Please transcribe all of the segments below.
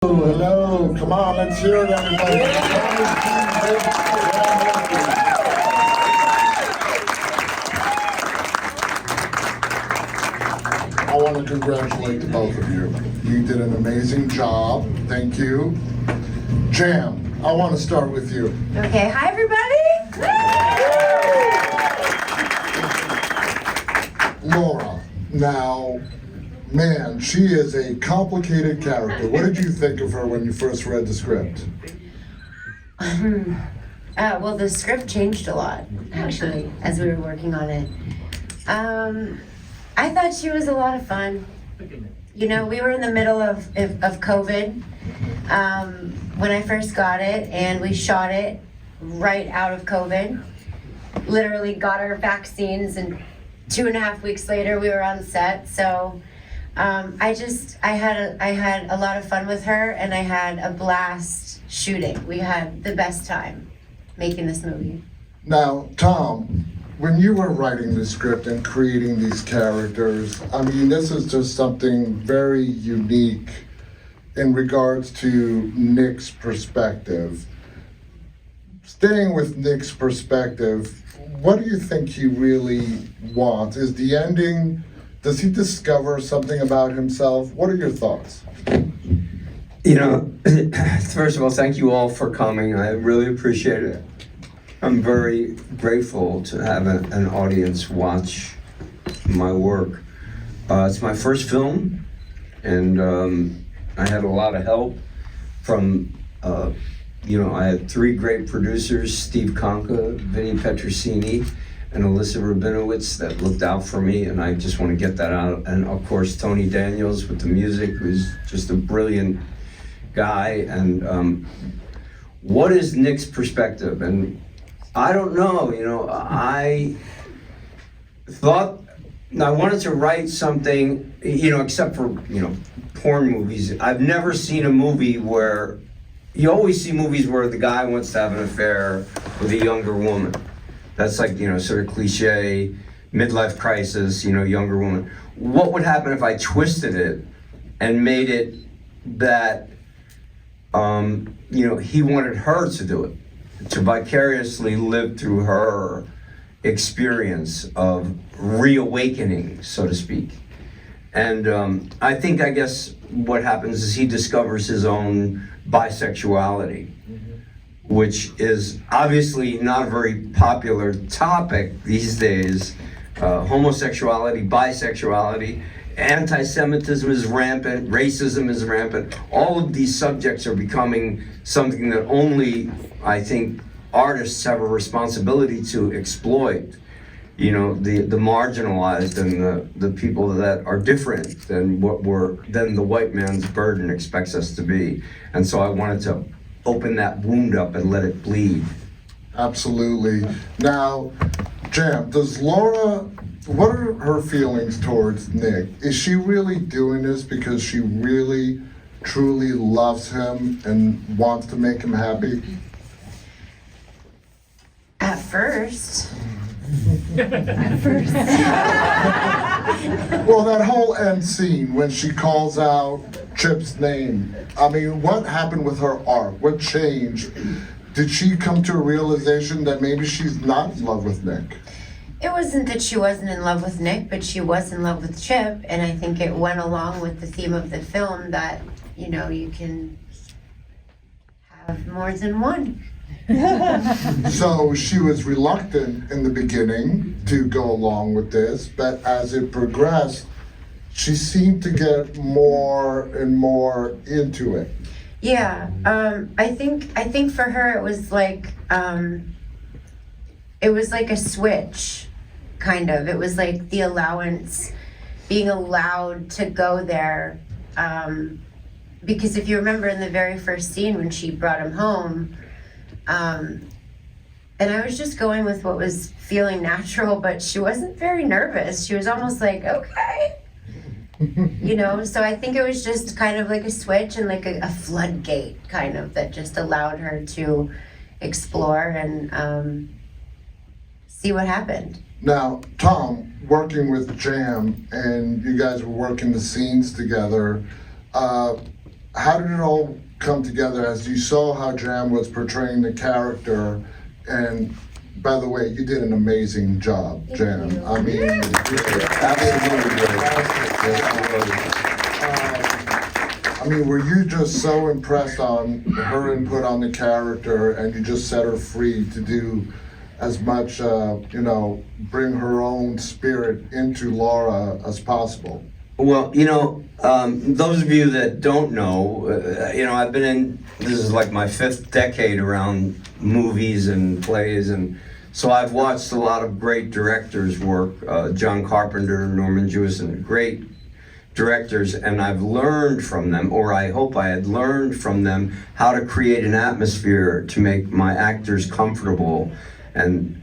Hello, come on, let's hear it, everybody. I want to congratulate the both of you. You did an amazing job. Thank you. Jam, I want to start with you. Okay, hi everybody. Laura, now, man, she is a complicated character. What did you think of her when you first read the script? Well, the script changed a lot, actually, as we were working on it. I thought she was a lot of fun. You know, we were in the middle of COVID when I first got it, and we shot it right out of COVID. Literally got our vaccines, and 2.5 weeks later, we were on set. So I had a lot of fun with her, and I had a blast shooting. We had the best time making this movie. Now, Tom, when you were writing the script and creating these characters, I mean, this is just something very unique in regards to Nick's perspective. Staying with Nick's perspective, what do you think he really wants? Is the ending, does he discover something about himself? What are your thoughts? You know, first of all, thank you all for coming. I really appreciate it. I'm very grateful to have an audience watch my work. It's my first film, and I had a lot of help from, I had 3 great producers, Steve Conca, Vinny Petrosini, and Alyssa Rabinowitz, that looked out for me, and I just want to get that out. And of course, Tony Daniels with the music, who's just a brilliant guy. And what is Nick's perspective? And I don't know, I thought I wanted to write something, except for, porn movies. I've never seen a movie where, you always see movies where the guy wants to have an affair with a younger woman. That's like, sort of cliche, midlife crisis, younger woman. What would happen if I twisted it and made it that, he wanted her to do it? To vicariously live through her experience of reawakening, so to speak. And I guess what happens is he discovers his own bisexuality, which is obviously not a very popular topic these days. Homosexuality, bisexuality, anti-Semitism is rampant, racism is rampant. All of these subjects are becoming something that only, I think, artists have a responsibility to exploit. The marginalized and the people that are different than than the white man's burden expects us to be. And so I wanted to open that wound up and let it bleed. Absolutely. Now, Jam, what are her feelings towards Nick? Is she really doing this because she really, truly loves him and wants to make him happy? At first. Well, that whole end scene when she calls out Chip's name, I mean, what happened with her arc? What changed? Did she come to a realization that maybe she's not in love with Nick? It wasn't that she wasn't in love with Nick, but she was in love with Chip, and I think it went along with the theme of the film that, you can have more than one. So she was reluctant in the beginning to go along with this, but as it progressed, she seemed to get more and more into it. Yeah, I think for her it was like a switch, kind of. It was like the allowance, being allowed to go there. Because if you remember in the very first scene when she brought him home, and I was just going with what was feeling natural, but she wasn't very nervous. She was almost like, okay. So I think it was just kind of like a switch and like a floodgate kind of that just allowed her to explore and see what happened. Now, Tom, working with Jam and you guys were working the scenes together, how did it all come together as you saw how Jam was portraying the character? And by the way, you did an amazing job, Jam. you. I mean, you did Absolutely. I mean, were you just so impressed on her input on the character, and you just set her free to do as much, bring her own spirit into Laura as possible? Well, those of you that don't know, I've been in, this is like my 5th decade around movies and plays, and so I've watched a lot of great directors work, John Carpenter, Norman Jewison, great directors, and I've learned from them, or I hope I had learned from them, how to create an atmosphere to make my actors comfortable. And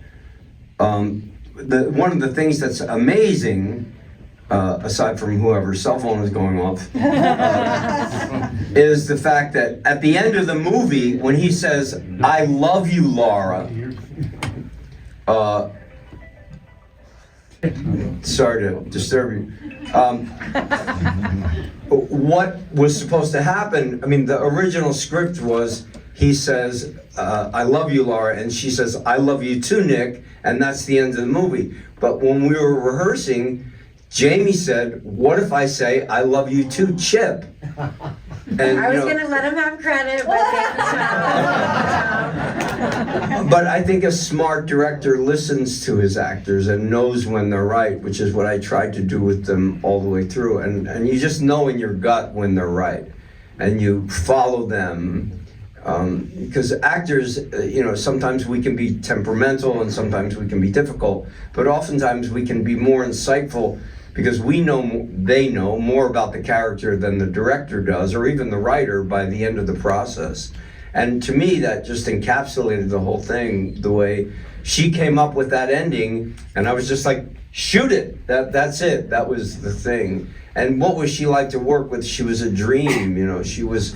one of the things that's amazing, aside from whoever's cell phone is going off, is the fact that at the end of the movie, when he says, "I love you, Laura," sorry to disturb you. What was supposed to happen, I mean, the original script was, he says, "I love you, Laura," and she says, "I love you too, Nick," and that's the end of the movie. But when we were rehearsing, Jamie said, "What if I say, 'I love you too, Chip'?" And, I was gonna let him have credit, but thank you. But I think a smart director listens to his actors and knows when they're right, which is what I tried to do with them all the way through. And you just know in your gut when they're right, and you follow them. Because actors, sometimes we can be temperamental and sometimes we can be difficult, but oftentimes we can be more insightful because they know more about the character than the director does, or even the writer by the end of the process. And to me, that just encapsulated the whole thing, the way she came up with that ending, and I was just like, shoot it, that's it, that was the thing. And what was she like to work with? She was a dream, she was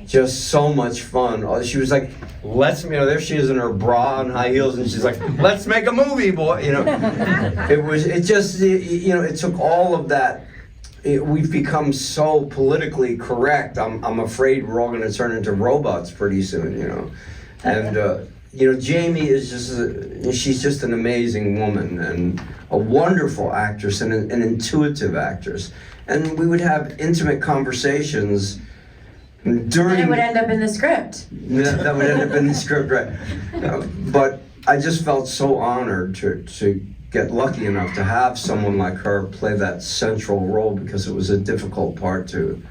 just so much fun. She was like, there she is in her bra and high heels, and she's like, "Let's make a movie, boy." It took all of that. We've become so politically correct. I'm afraid we're all going to turn into robots pretty soon, And Jamie is she's just an amazing woman and a wonderful actress and an intuitive actress. And we would have intimate conversations. And it would end up in the script. That would end up in the script, right? But I just felt so honored to get lucky enough to have someone like her play that central role, because it was a difficult part to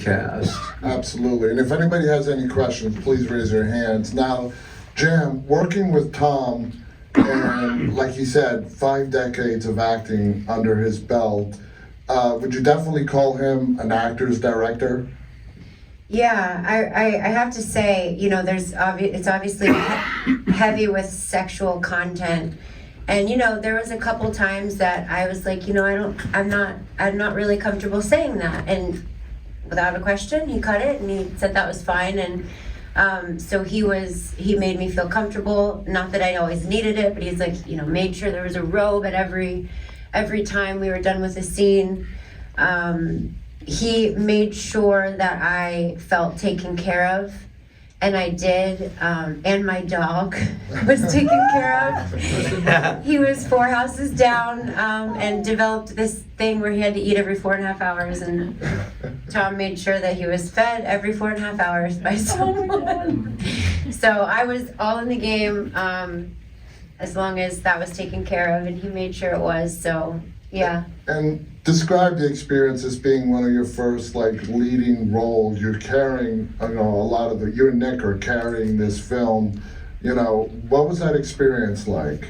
cast. Absolutely. And if anybody has any questions, please raise your hands. Now, Jam, working with Tom, and like he said, 5 decades of acting under his belt, would you definitely call him an actor's director? Yeah, I have to say, it's obviously heavy with sexual content, and there was a couple times that I was like, I'm not really comfortable saying that, and without a question, he cut it and he said that was fine, and so he made me feel comfortable. Not that I always needed it, but he's like, made sure there was a robe at every time we were done with a scene. He made sure that I felt taken care of, and I did, and my dog was taken care of. He was 4 houses down, and developed this thing where he had to eat every 4.5 hours, and Tom made sure that he was fed every 4.5 hours by someone. So I was all in the game, as long as that was taken care of, and he made sure it was, so yeah. And describe the experience as being one of your first leading roles. You're carrying, a lot of you and Nick are carrying this film. What was that experience like?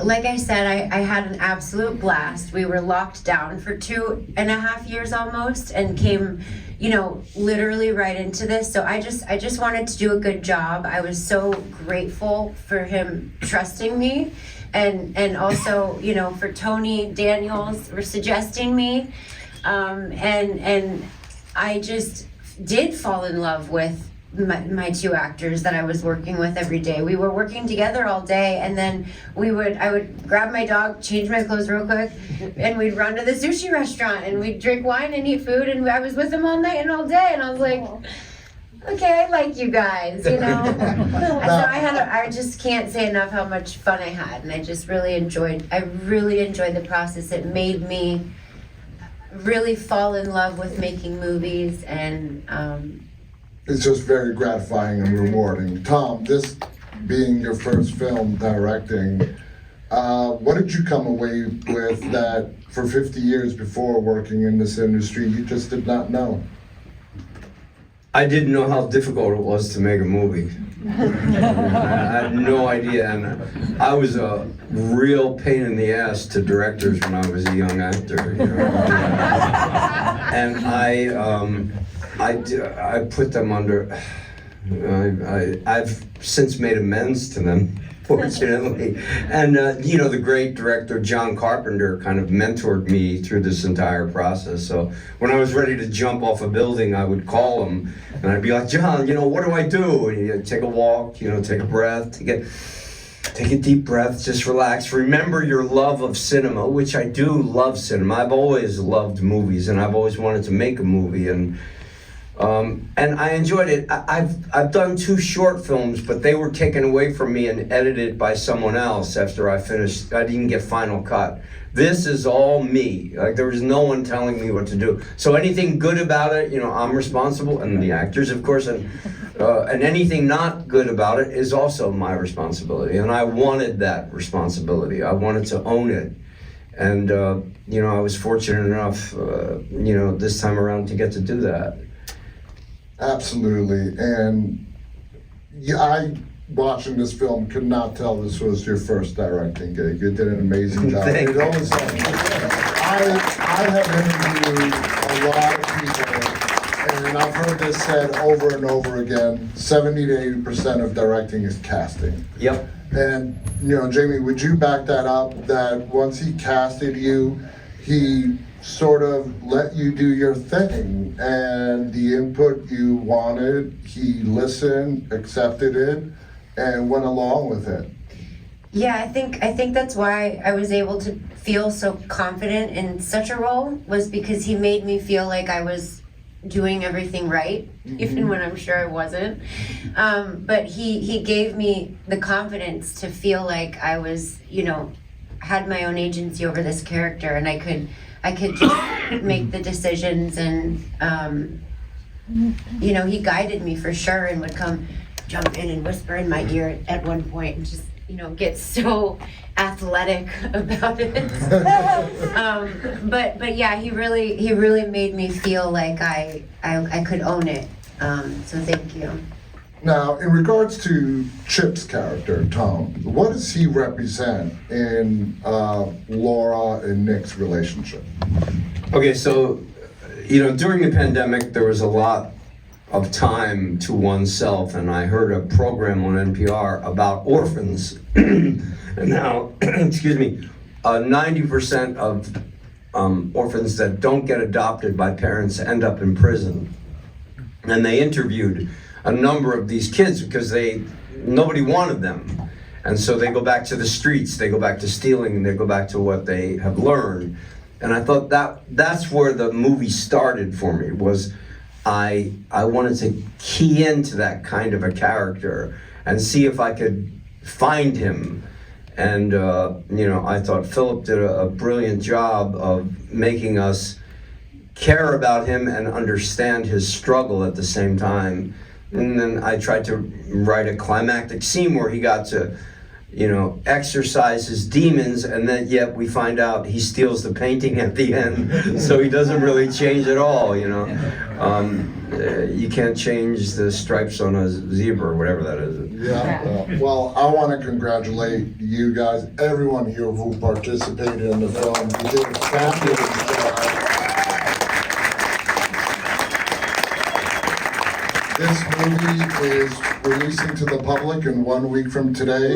Like I said, I had an absolute blast. We were locked down for 2.5 years almost, and came, literally right into this. So I just wanted to do a good job. I was so grateful for him trusting me. And also, for Tony Daniels for suggesting me, and I just did fall in love with my two actors that I was working with every day. We were working together all day, and then I would grab my dog, change my clothes real quick, and we'd run to the sushi restaurant, and we'd drink wine and eat food, and I was with him all night and all day, and I was like, okay, I like you guys, you know. So I just can't say enough how much fun I had, and I really enjoyed the process. It made me really fall in love with making movies, and it's just very gratifying and rewarding. Tom, this being your first film directing, what did you come away with that for 50 years before working in this industry you just did not know? I didn't know how difficult it was to make a movie. I had no idea, and I was a real pain in the ass to directors when I was a young actor. You know? And I put them under. I've since made amends to them, fortunately. And you know, the great director John Carpenter kind of mentored me through this entire process. So when I was ready to jump off a building, I would call him and I'd be like, John, you know, what do I do? And he'd take a walk, you know, take a breath, take a deep breath, just relax. Remember your love of cinema, which I do love cinema. I've always loved movies, and I've always wanted to make a movie, and I enjoyed it. I've done 2 short films, but they were taken away from me and edited by someone else after I finished. I didn't get final cut. This is all me. Like, there was no one telling me what to do. So anything good about it, you know, I'm responsible, and the actors, of course, and anything not good about it is also my responsibility. And I wanted that responsibility. I wanted to own it. And, you know, I was fortunate enough, you know, this time around to get to do that. Absolutely. And I, watching this film, could not tell this was your first directing gig. You did an amazing job. Thank you. I have interviewed a lot of people, and I've heard this said over and over again, 70 to 80% of directing is casting. Yep. And, you know, Jamie, would you back that up, that once he casted you, he sort of let you do your thing, and the input you wanted, he listened, accepted it, and went along with it? yeah, I think that's why I was able to feel so confident in such a role, was because he made me feel like I was doing everything right, even when I'm sure I wasn't. But he gave me the confidence to feel like I was, you know, had my own agency over this character, and I could just make the decisions, and you know, he guided me for sure, and would come jump in and whisper in my ear at one point, and just, you know, get so athletic about it. But yeah, he really made me feel like I could own it. So thank you. Now, in regards to Chip's character, Tom, what does he represent in Laura and Nick's relationship? Okay, so, you know, during the pandemic, there was a lot of time to oneself, and I heard a program on NPR about orphans. And now, excuse me, 90% of orphans that don't get adopted by parents end up in prison. And they interviewed a number of these kids because nobody wanted them. And so they go back to the streets, they go back to stealing, and they go back to what they have learned. And I thought that's where the movie started for me, was I wanted to key into that kind of a character and see if I could find him. And, you know, I thought Philip did a brilliant job of making us care about him and understand his struggle at the same time. And then I tried to write a climactic scene where he got to, you know, exorcise his demons, and then yet we find out he steals the painting at the end, so he doesn't really change at all, you know. You can't change the stripes on a zebra or whatever that is. Yeah, well, I want to congratulate you guys, everyone here who participated in the film. You did a fabulous job. This movie is releasing to the public in 1 week from today,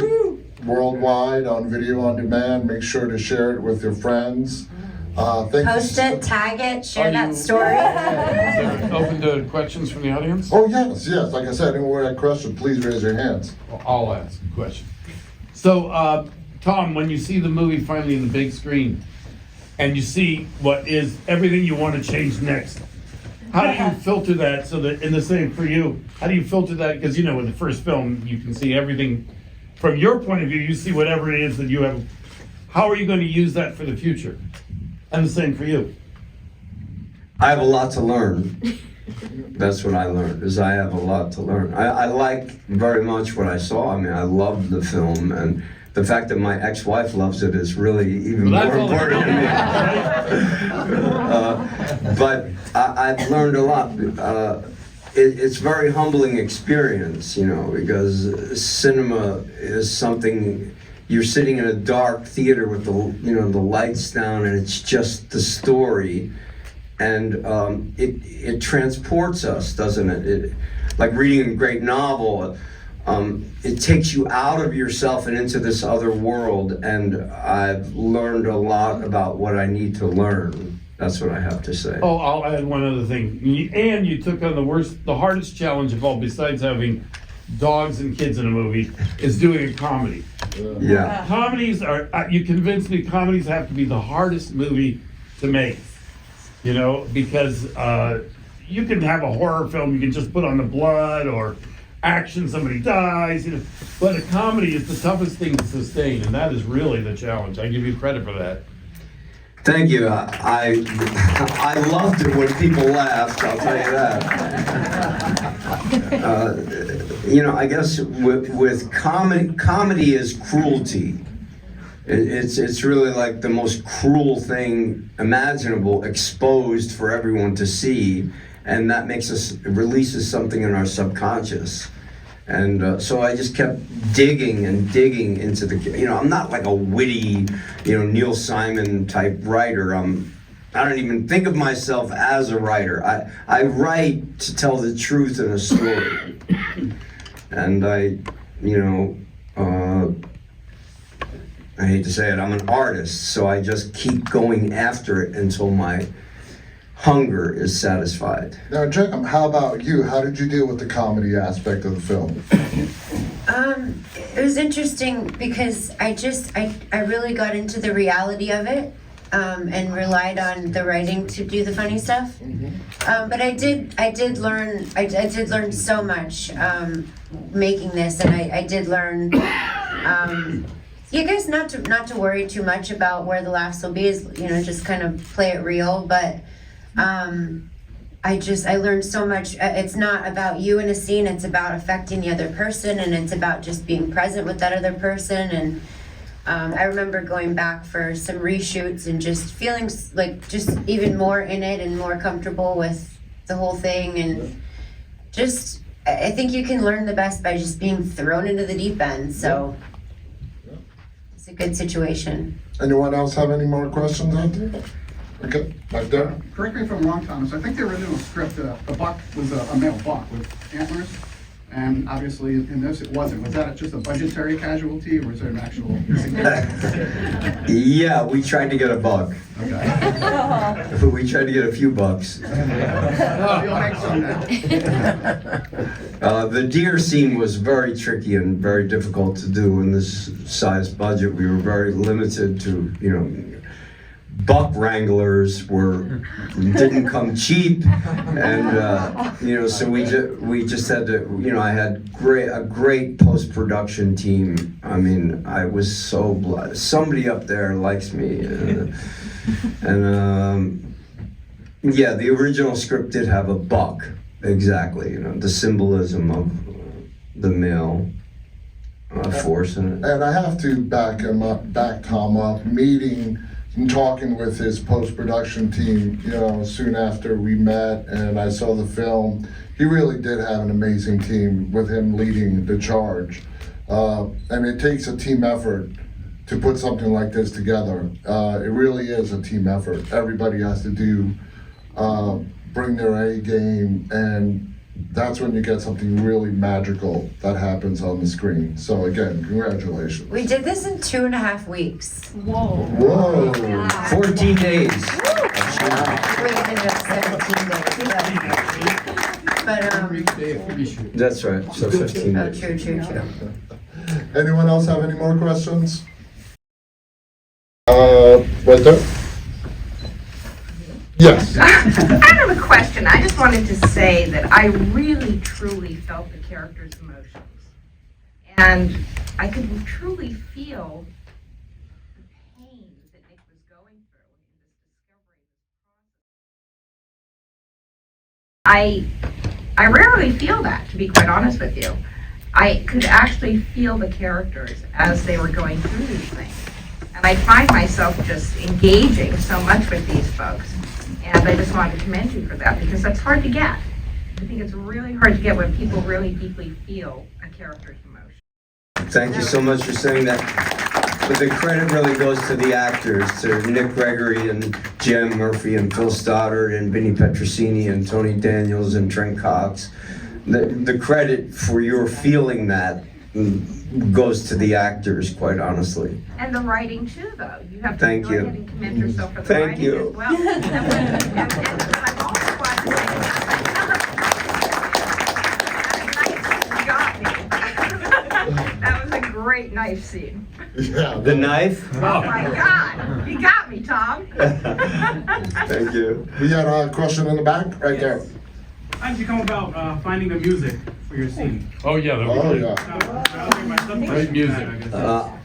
worldwide on video on demand. Make sure to share it with your friends. Thank you. Post it, tag it, share that story. Is it open to questions from the audience? Oh, yes, like I said, anyone have a question, please raise your hands. I'll ask a question. So, Tom, when you see the movie finally in the big screen, and you see what is everything you want to change next, how do you filter that so that, and the same for you, how do you filter that? Because, you know, with the first film, you can see everything from your point of view, you see whatever it is that you have. How are you going to use that for the future? And the same for you. I have a lot to learn. That's what I learned, is I have a lot to learn. I like very much what I saw. I mean, I loved the film, and the fact that my ex-wife loves it is really even more important to me. But I've learned a lot. It's a very humbling experience, you know, because cinema is something. You're sitting in a dark theater with the lights down, and it's just the story, and it transports us, doesn't it? Like reading a great novel, it takes you out of yourself and into this other world. And I've learned a lot about what I need to learn. That's what I have to say. Oh, I'll add one other thing. And you took on the hardest challenge of all, besides having dogs and kids in a movie, is doing a comedy. Yeah. Comedies are, you convinced me comedies have to be the hardest movie to make, you know, because you can have a horror film, you can just put on the blood or action, somebody dies, you know, but a comedy is the toughest thing to sustain, and that is really the challenge. I give you credit for that. Thank you. I loved it when people laughed, I'll tell you that. You know, I guess with comedy is cruelty. It's really like the most cruel thing imaginable exposed for everyone to see, and that releases something in our subconscious. And so I just kept digging and digging into I'm not like a witty, Neil Simon type writer. I don't even think of myself as a writer. I write to tell the truth in a story. And I hate to say it, I'm an artist, so I just keep going after it until my hunger is satisfied. Now, Jim, how about you? How did you deal with the comedy aspect of the film? It was interesting because I really got into the reality of it, and relied on the writing to do the funny stuff. But I did learn so much making this, and I did learn. You guys not to worry too much about where the laughs will be, is just kind of play it real, but. I learned so much. It's not about you in a scene, it's about affecting the other person, and it's about just being present with that other person. And I remember going back for some reshoots and just feeling like just even more in it and more comfortable with the whole thing. And just, I think you can learn the best by just being thrown into the deep end. So it's a good situation. Anyone else have any more questions out there? Okay, back there. Correct me if I'm wrong, Thomas. I think the original script, the buck was a male buck with antlers, and obviously in this it wasn't. Was that just a budgetary casualty, or was there an actual significance? Yeah, we tried to get a buck. Okay. We tried to get a few bucks. You'll make some now. The deer scene was very tricky and very difficult to do in this size budget. We were very limited to, buck wranglers didn't come cheap, and so we just had to. I had a great post-production team. I mean, I was so blessed. Somebody up there likes me, and the original script did have a buck, exactly. The symbolism of the male force in it. And I have to back Tom up, meeting and talking with his post-production team, soon after we met and I saw the film. He really did have an amazing team with him leading the charge. And it takes a team effort to put something like this together. It really is a team effort. Everybody has to bring their A game and that's when you get something really magical that happens on the screen. So again, congratulations. We did this in 2.5 weeks. Whoa. 14 days. We ended up 17 days. But That's right, so 15 oh, days. true. Anyone else have any more questions? Right there? Yes. I have a question. I just wanted to say that I really, truly felt the character's emotions. And I could truly feel the pain that Nick was going through in this discovery process. I rarely feel that, to be quite honest with you. I could actually feel the characters as they were going through these things. And I find myself just engaging so much with these folks. And I just wanted to commend you for that, because that's hard to get. I think it's really hard to get when people really deeply feel a character's emotion. Thank you so much for saying that. But the credit really goes to the actors, to Nick Gregory and Jem Murphy and Phil Stoddard and Vinnie Petrosini and Tony Daniels and Trent Cox. The credit for your feeling that goes to the actors, quite honestly. And the writing too, though. You have to Thank go you. ahead and commend yourself for the Thank writing you. as well. And I'm also glad to say that was a great knife scene. Yeah. The knife? Oh my God, you got me, Tom. Thank you. We had a question in the back, right there. How did you come about finding the music for your scene? Oh, yeah, that Oh, was yeah. great music.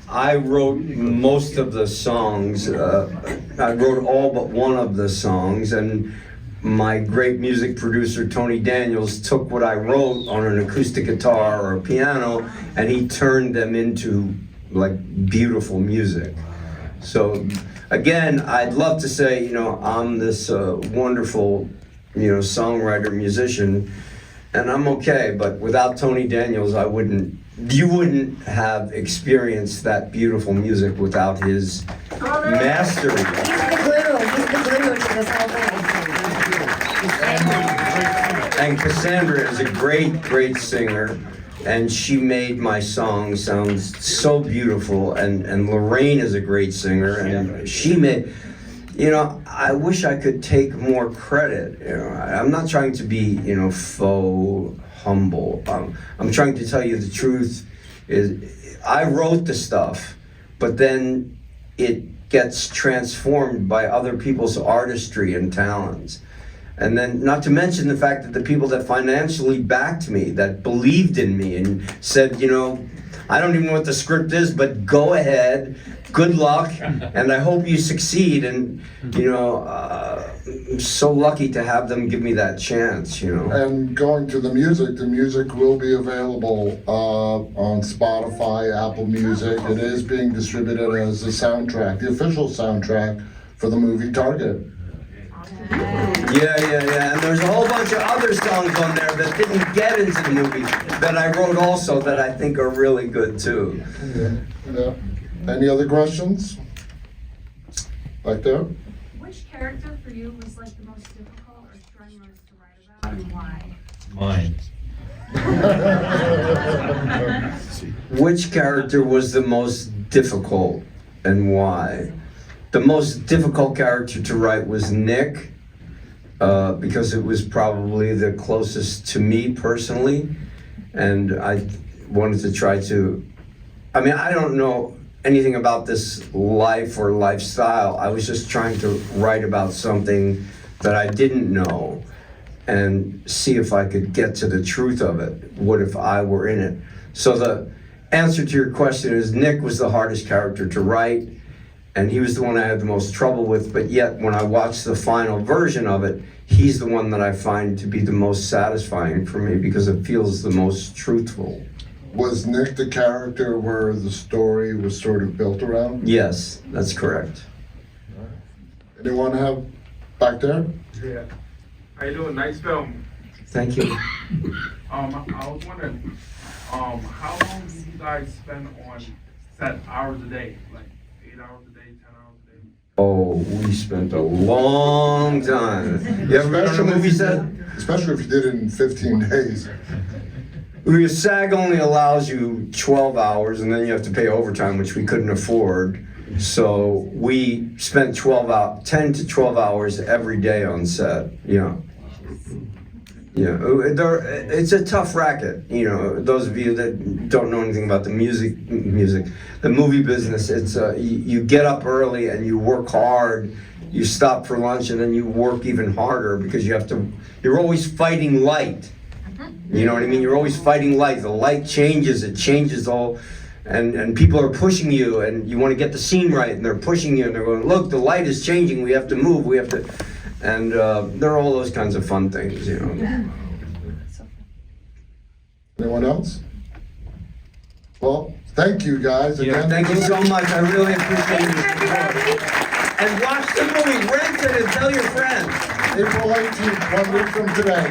I wrote most of the songs. I wrote all but one of the songs, and my great music producer Tony Daniels took what I wrote on an acoustic guitar or a piano, and he turned them into like beautiful music. So again, I'd love to say, I'm this wonderful, songwriter, musician, and I'm okay, but without Tony Daniels, you wouldn't have experienced that beautiful music without his mastery. He's the glue to this whole thing. And Cassandra is a great, great singer, and she made my song sound so beautiful, and Lorraine is a great singer, and she made, I wish I could take more credit. I'm not trying to be, faux humble. I'm trying to tell you the truth is I wrote the stuff, but then it gets transformed by other people's artistry and talents. And then not to mention the fact that the people that financially backed me, that believed in me and said, I don't even know what the script is, but go ahead, good luck, and I hope you succeed. And, I'm so lucky to have them give me that chance, And going to the music will be available on Spotify, Apple Music. It is being distributed as the soundtrack, the official soundtrack for the movie Target. Yeah. And there's a whole bunch of other songs on there that didn't get into the movie that I wrote also that I think are really good too. Yeah. Any other questions? Back there? Which character for you was like the most difficult or strenuous to write about, and why? Mine. Which character was the most difficult and why? The most difficult character to write was Nick, because it was probably the closest to me personally, and I wanted to try to, I don't know anything about this life or lifestyle. I was just trying to write about something that I didn't know and see if I could get to the truth of it. What if I were in it? So the answer to your question is Nick was the hardest character to write, and he was the one I had the most trouble with, but yet when I watched the final version of it, he's the one that I find to be the most satisfying for me because it feels the most truthful. Was Nick the character where the story was sort of built around? Yes, that's correct. Anyone have back there? Yeah. How you doing? Nice film. Thank you. I was wondering, how long do you guys spend on set hours a day? Like 8 hours a day, 10 hours a day? Oh, we spent a long time. You ever been on a movie set? Especially if you did it in 15 days. Because SAG only allows you 12 hours, and then you have to pay overtime, which we couldn't afford. So we spent 10 to 12 hours every day on set. Yeah. Yeah, it's a tough racket. You know, those of you that don't know anything about the the movie business. It's you get up early and you work hard. You stop for lunch and then you work even harder because you're always fighting light. You know what I mean? You're always fighting light. The light changes. It changes all. And people are pushing you, and you want to get the scene right, and they're pushing you, and they're going, look, the light is changing, we have to move, we have to, and there are all those kinds of fun things, you know. Anyone else? Well, thank you guys Yeah, again. thank you so much, I really appreciate Thank you, it. everybody. And watch the movie, rent it and tell your friends. April 18th, 1 week from today.